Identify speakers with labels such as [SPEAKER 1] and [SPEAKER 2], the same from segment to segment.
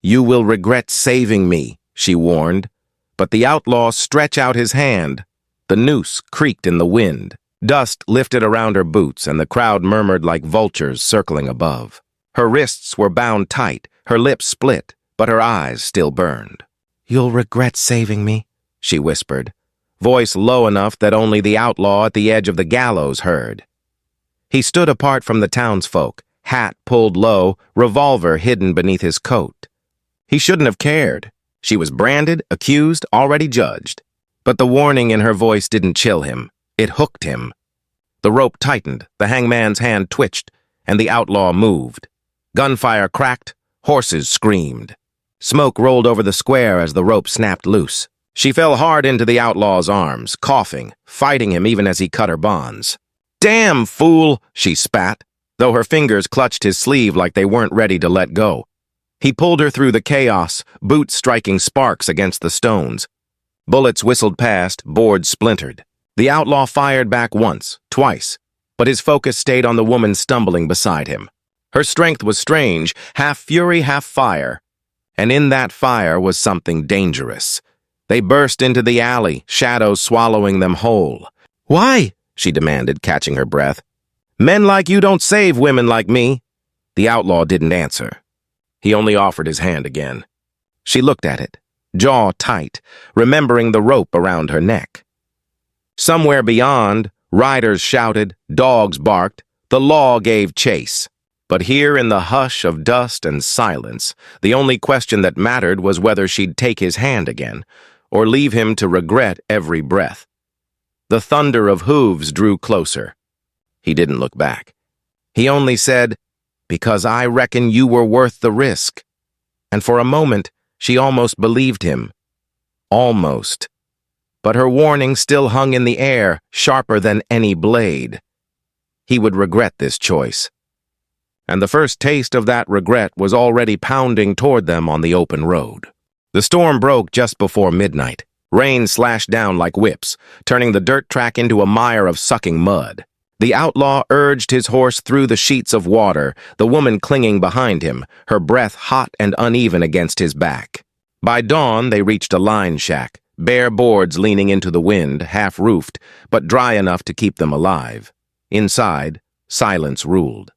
[SPEAKER 1] "You will regret saving me," she warned. But the outlaw stretched out his hand. The noose creaked in the wind. Dust lifted around her boots, and the crowd murmured like vultures circling above. Her wrists were bound tight, her lips split, but her eyes still burned. "You'll regret saving me," she whispered, voice low enough that only the outlaw at the edge of the gallows heard. He stood apart from the townsfolk, hat pulled low, revolver hidden beneath his coat. He shouldn't have cared. She was branded, accused, already judged. But the warning in her voice didn't chill him. It hooked him. The rope tightened, the hangman's hand twitched, and the outlaw moved. Gunfire cracked, horses screamed. Smoke rolled over the square as the rope snapped loose. She fell hard into the outlaw's arms, coughing, fighting him even as he cut her bonds. "Damn, fool!" she spat, though her fingers clutched his sleeve like they weren't ready to let go. He pulled her through the chaos, boots striking sparks against the stones. Bullets whistled past, boards splintered. The outlaw fired back once, twice, but his focus stayed on the woman stumbling beside him. Her strength was strange, half fury, half fire. And in that fire was something dangerous. They burst into the alley, shadows swallowing them whole. "Why?" she demanded, catching her breath. "Men like you don't save women like me." The outlaw didn't answer. He only offered his hand again. She looked at it, jaw tight, remembering the rope around her neck. Somewhere beyond, riders shouted, dogs barked, the law gave chase. But here in the hush of dust and silence, the only question that mattered was whether she'd take his hand again, or leave him to regret every breath. The thunder of hooves drew closer. He didn't look back. He only said, "Because I reckon you were worth the risk." And for a moment, she almost believed him. Almost. But her warning still hung in the air, sharper than any blade. He would regret this choice. And the first taste of that regret was already pounding toward them on the open road. The storm broke just before midnight. Rain slashed down like whips, turning the dirt track into a mire of sucking mud. The outlaw urged his horse through the sheets of water, the woman clinging behind him, her breath hot and uneven against his back. By dawn, they reached a line shack, bare boards leaning into the wind, half-roofed, but dry enough to keep them alive. Inside, silence ruled.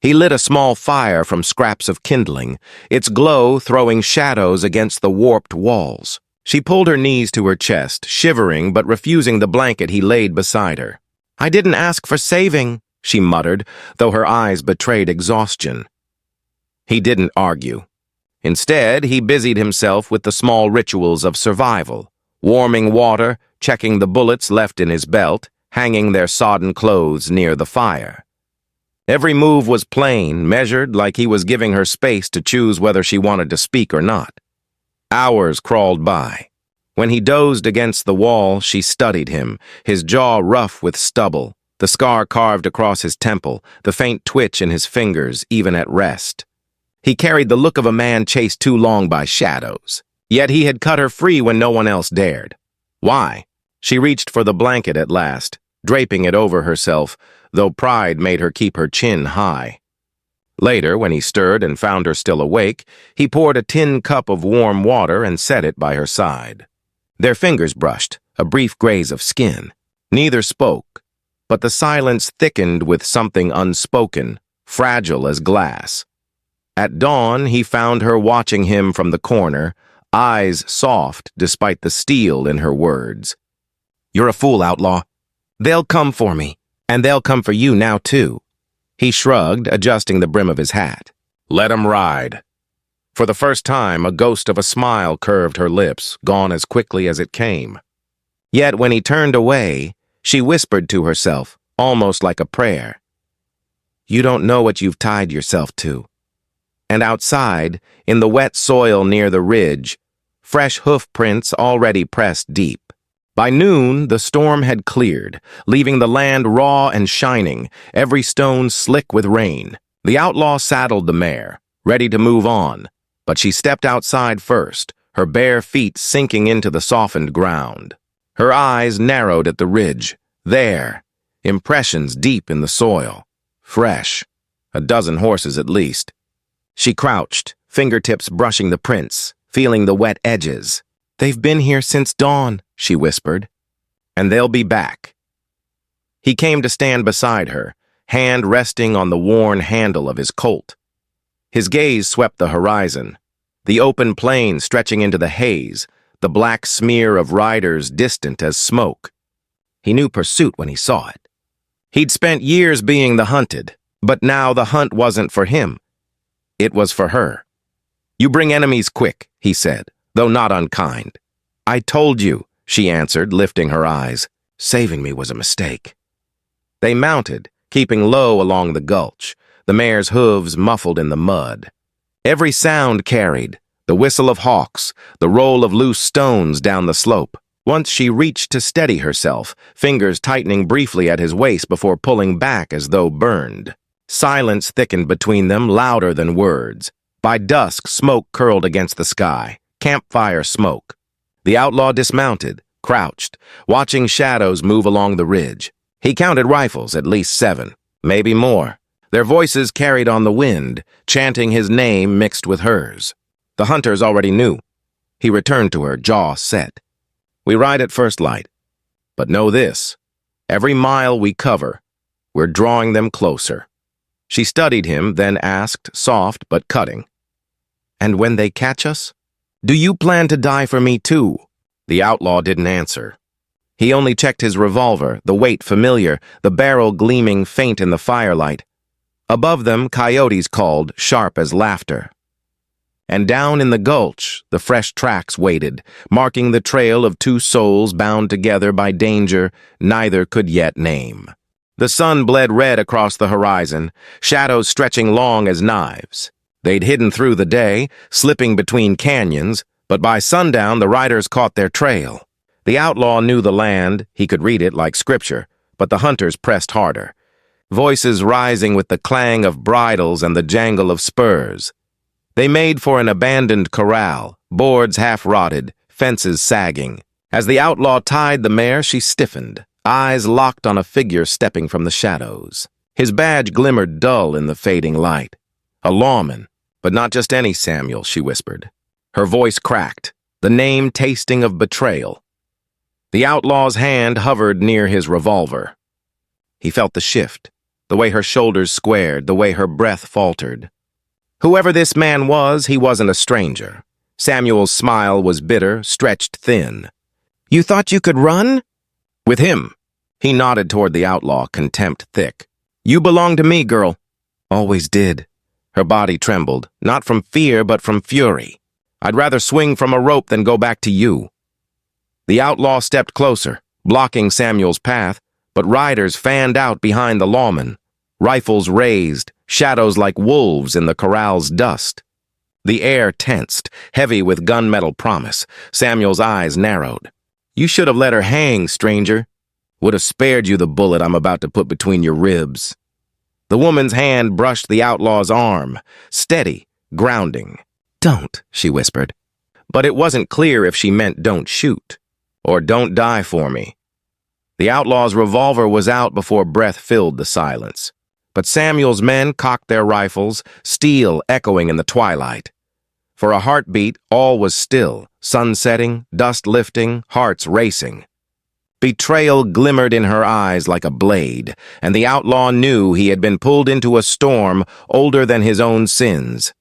[SPEAKER 1] He lit a small fire from scraps of kindling, its glow throwing shadows against the warped walls. She pulled her knees to her chest, shivering but refusing the blanket he laid beside her. "I didn't ask for saving," she muttered, though her eyes betrayed exhaustion. He didn't argue. Instead, he busied himself with the small rituals of survival, warming water, checking the bullets left in his belt, hanging their sodden clothes near the fire. Every move was plain, measured, like he was giving her space to choose whether she wanted to speak or not. Hours crawled by. When he dozed against the wall, she studied him, his jaw rough with stubble, the scar carved across his temple, the faint twitch in his fingers, even at rest. He carried the look of a man chased too long by shadows. Yet he had cut her free when no one else dared. Why? She reached for the blanket at last, draping it over herself, though pride made her keep her chin high. Later, when he stirred and found her still awake, he poured a tin cup of warm water and set it by her side. Their fingers brushed, a brief graze of skin. Neither spoke, but the silence thickened with something unspoken, fragile as glass. At dawn, he found her watching him from the corner, eyes soft despite the steel in her words. "You're a fool, outlaw. They'll come for me. And they'll come for you now, too." He shrugged, adjusting the brim of his hat. "Let 'em ride." For the first time, a ghost of a smile curved her lips, gone as quickly as it came. Yet when he turned away, she whispered to herself, almost like a prayer. "You don't know what you've tied yourself to." And outside, in the wet soil near the ridge, fresh hoof prints already pressed deep. By noon, the storm had cleared, leaving the land raw and shining, every stone slick with rain. The outlaw saddled the mare, ready to move on, but she stepped outside first, her bare feet sinking into the softened ground. Her eyes narrowed at the ridge. There, impressions deep in the soil. Fresh. A dozen horses at least. She crouched, fingertips brushing the prints, feeling the wet edges. "They've been here since dawn," she whispered. "And they'll be back." He came to stand beside her, hand resting on the worn handle of his Colt. His gaze swept the horizon, the open plain stretching into the haze, the black smear of riders distant as smoke. He knew pursuit when he saw it. He'd spent years being the hunted, but now the hunt wasn't for him. It was for her. "You bring enemies quick," he said, though not unkind. "I told you," she answered, lifting her eyes. "Saving me was a mistake." They mounted, keeping low along the gulch, the mare's hooves muffled in the mud. Every sound carried, the whistle of hawks, the roll of loose stones down the slope. Once she reached to steady herself, fingers tightening briefly at his waist before pulling back as though burned. Silence thickened between them, louder than words. By dusk, smoke curled against the sky, campfire smoke. The outlaw dismounted, crouched, watching shadows move along the ridge. He counted rifles, at least 7, maybe more. Their voices carried on the wind, chanting his name mixed with hers. The hunters already knew. He returned to her, jaw set. "We ride at first light. But know this, every mile we cover, we're drawing them closer." She studied him, then asked, soft but cutting, "And when they catch us, do you plan to die for me too?" The outlaw didn't answer. He only checked his revolver, the weight familiar, the barrel gleaming faint in the firelight. Above them, coyotes called, sharp as laughter. And down in the gulch, the fresh tracks waited, marking the trail of 2 souls bound together by danger neither could yet name. The sun bled red across the horizon, shadows stretching long as knives. They'd hidden through the day, slipping between canyons, but by sundown the riders caught their trail. The outlaw knew the land, he could read it like scripture, but the hunters pressed harder. Voices rising with the clang of bridles and the jangle of spurs. They made for an abandoned corral, boards half-rotted, fences sagging. As the outlaw tied the mare, she stiffened, eyes locked on a figure stepping from the shadows. His badge glimmered dull in the fading light. A lawman, but not just any Samuel, she whispered. Her voice cracked, the name tasting of betrayal. The outlaw's hand hovered near his revolver. He felt the shift, the way her shoulders squared, the way her breath faltered. Whoever this man was, he wasn't a stranger. Samuel's smile was bitter, stretched thin. "You thought you could run?" "With him." He nodded toward the outlaw, contempt thick. "You belong to me, girl." "Always did." Her body trembled, not from fear, but from fury. "I'd rather swing from a rope than go back to you." The outlaw stepped closer, blocking Samuel's path, but riders fanned out behind the lawman. Rifles raised, shadows like wolves in the corral's dust. The air tensed, heavy with gunmetal promise. Samuel's eyes narrowed. "You should have let her hang, stranger. Would have spared you the bullet I'm about to put between your ribs." The woman's hand brushed the outlaw's arm, steady, grounding. "Don't," she whispered. But it wasn't clear if she meant don't shoot, or don't die for me. The outlaw's revolver was out before breath filled the silence. But Samuel's men cocked their rifles, steel echoing in the twilight. For a heartbeat, all was still, sun setting, dust lifting, hearts racing. Betrayal glimmered in her eyes like a blade, and the outlaw knew he had been pulled into a storm older than his own sins.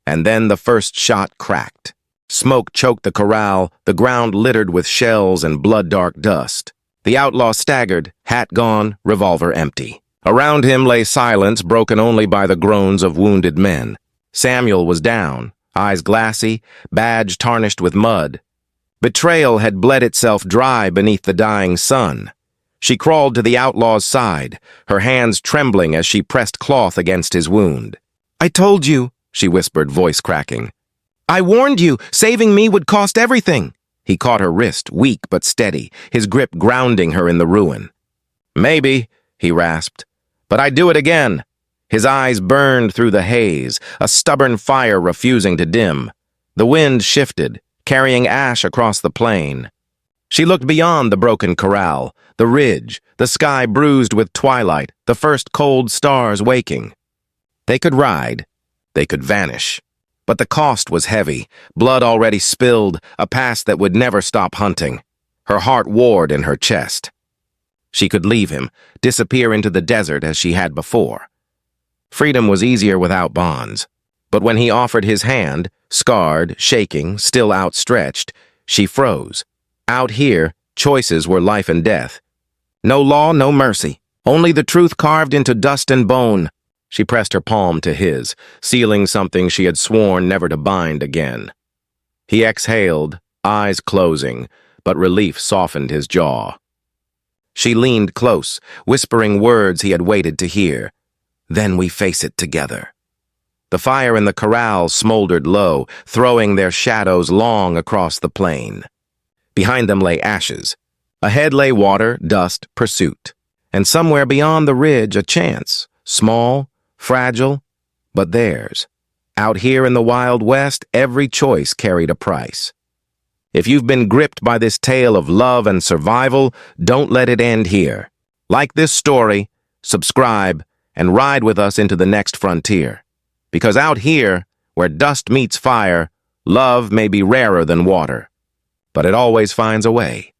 [SPEAKER 1] And then the first shot cracked. Smoke choked the corral, the ground littered with shells and blood-dark dust. The outlaw staggered, hat gone, revolver empty. Around him lay silence broken only by the groans of wounded men. Samuel was down, eyes glassy, badge tarnished with mud. Betrayal had bled itself dry beneath the dying sun. She crawled to the outlaw's side, her hands trembling as she pressed cloth against his wound. "I told you," she whispered, voice cracking. "I warned you, saving me would cost everything." He caught her wrist, weak but steady, his grip grounding her in the ruin. "Maybe," he rasped, "but I'd do it again." His eyes burned through the haze, a stubborn fire refusing to dim. The wind shifted, carrying ash across the plain. She looked beyond the broken corral, the ridge, the sky bruised with twilight, the first cold stars waking. They could ride, they could vanish. But the cost was heavy, blood already spilled, a past that would never stop hunting. Her heart warred in her chest. She could leave him, disappear into the desert as she had before. Freedom was easier without bonds. But when he offered his hand, scarred, shaking, still outstretched, she froze. Out here, choices were life and death. No law, no mercy. Only the truth carved into dust and bone. She pressed her palm to his, sealing something she had sworn never to bind again. He exhaled, eyes closing, but relief softened his jaw. She leaned close, whispering words he had waited to hear. Then we face it together. The fire in the corral smoldered low, throwing their shadows long across the plain. Behind them lay ashes. Ahead lay water, dust, pursuit. And somewhere beyond the ridge a chance, small, fragile, but theirs. Out here in the Wild West, every choice carried a price. If you've been gripped by this tale of love and survival, don't let it end here. Like this story, subscribe, and ride with us into the next frontier. Because out here, where dust meets fire, love may be rarer than water, but it always finds a way.